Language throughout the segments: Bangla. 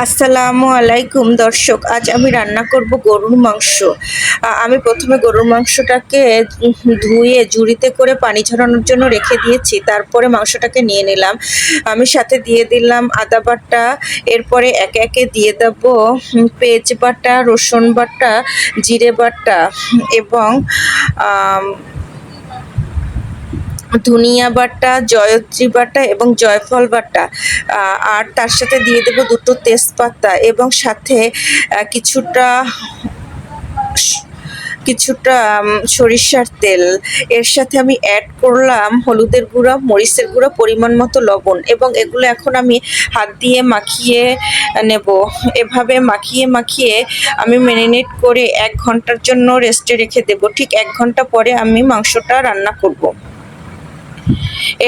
আসসালামু আলাইকুম দর্শক, আজ আমি রান্না করব গরুর মাংস। আমি প্রথমে গরুর মাংসটাকে ধুয়ে ঝুড়িতে করে পানি ঝরানোর জন্য রেখে দিয়েছি। তারপরে মাংসটাকে নিয়ে নিলাম। আমি সাথে দিয়ে দিলাম আদা বাটা, এরপরে একে একে দিয়ে দেব পেঁয়াজ বাটা, রসুন বাটা, জিরে বাটা এবং ধনিয়া বাটা, জয়ত্রী বাটা এবং জয়ফল বাটা। আর তার সাথে দিয়ে দেব দুটো তেজপাতা এবং সাথে কিছুটা কিছুটা সরিষার তেল। এর সাথে আমি অ্যাড করলাম হলুদের গুঁড়া, মরিচের গুঁড়া, পরিমাণ মতো লবণ এবং এগুলো এখন আমি হাত দিয়ে মাখিয়ে নেব। এভাবে মাখিয়ে মাখিয়ে আমি ম্যারিনেট করে 1 ঘন্টার জন্য রেস্টে রেখে দেব। ঠিক 1 ঘন্টা পরে আমি মাংসটা রান্না করব।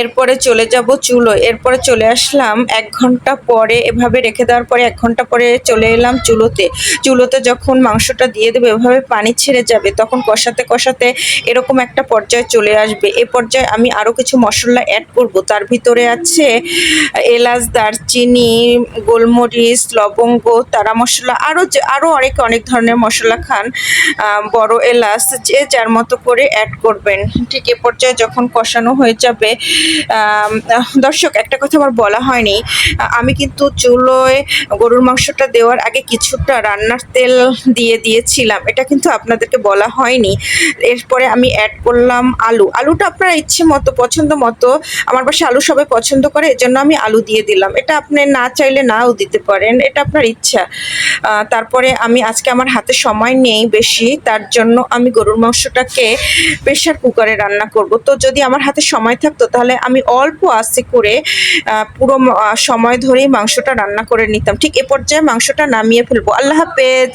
এরপরে চলে যাব চুলোয়। এরপরে চলে আসলাম 1 ঘন্টা পরে, এভাবে রেখে দেওয়ার পরে 1 ঘন্টা পরে চলে এলাম চুলোতে যখন মাংসটা দিয়ে দেবো এভাবে পানি ছেড়ে যাবে, তখন কষাতে কষাতে এরকম একটা পর্যায়ে চলে আসবে। এ পর্যায়ে আমি আরও কিছু মশলা অ্যাড করব। তার ভিতরে আছে এলাচ, দারচিনি, গোলমরিচ, লবঙ্গ, তারা মশলা, আরও অনেক ধরনের মশলা খান। বড় এলাচ যে যার মতো করে অ্যাড করবেন। ঠিক এ পর্যায়ে যখন কষানো হয়ে যাবে, দর্শক একটা কথা আমার বলা হয়নি, আমি কিন্তু চুলোয় গরুর মাংসটা দেওয়ার আগে কিছুটা রান্নার তেল দিয়ে দিয়েছিলাম, এটা কিন্তু আপনাদেরকে বলা হয়নি। এরপরে আমি অ্যাড করলাম আলুটা আপনার ইচ্ছে মতো, পছন্দ মতো। আমার বাসায় আলু সবাই পছন্দ করে, এজন্য আমি আলু দিয়ে দিলাম। এটা আপনি না চাইলে নাও দিতে পারেন, এটা আপনার ইচ্ছা। তারপরে আমি আজকে আমার হাতে সময় নেই বেশি, তার জন্য আমি গরুর মাংসটাকে প্রেশার কুকারে রান্না করব। তো যদি আমার হাতে সময় থাকতো তাহলে আমি অল্প আঁচে করে পুরো সময় ধরেই মাংসটা রান্না করে নিতাম। ঠিক এ পর্যায়ে মাংসটা নামিয়ে ফেলবো। আল্লাহ হাফেজ।